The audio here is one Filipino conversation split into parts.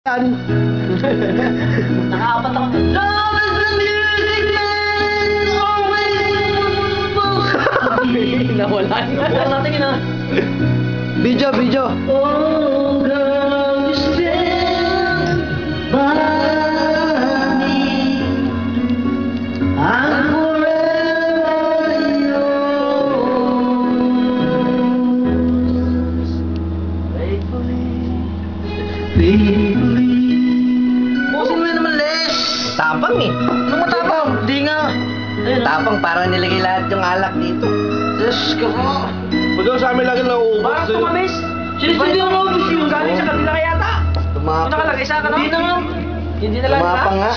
Yan. Nakaapat ako. Love is the music man, always. Nawala na. Bukan natin yun ah. Video. Oh girl, you stand by me. I'm forever yours. Faithfully. Pusin mo yun naman, Les. Tapang eh. Ano matapang? Di nga. Ayun, Tapang para nilagay lahat yung alak dito. Diyos ko po. Baga sa amin lagi nauubos Parang eh. tumamis. Sinistudio ang naubos yun. Galing sa kabila kaya ta. Yung Tumapang. nakalagay sa akin. Hindi na nga. Hindi na lang. Tumapang nga.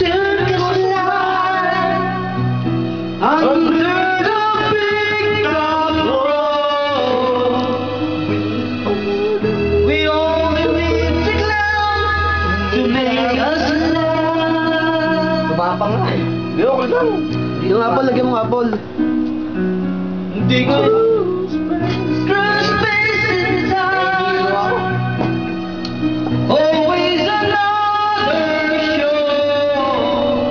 Under the big top road, we only need the cloud to make us laugh. Tumapang nga eh. Hindi, okay lang. Yung apple, lagyan mo apple. Hindi ko. Through space and time, always another shore.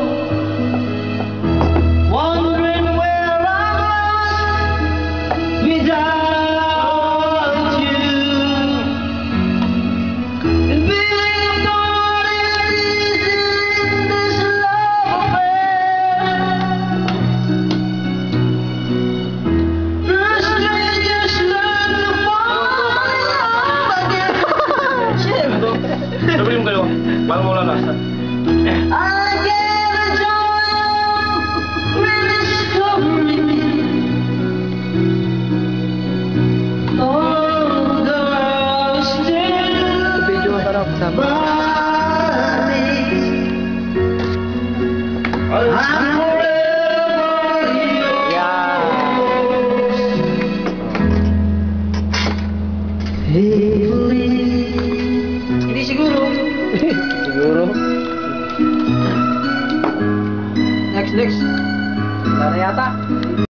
Wondering where I'm lost without you. And feeling God is in this love affair. The strangers learn to fall again. Sabi mo kayo, parang wala lasa. I get a joy rediscovering me. Oh, girl, still Video masarap. Sama. I'm forever yours. Faithfully. Hindi siguro. Siguro. Next. Wala na yata.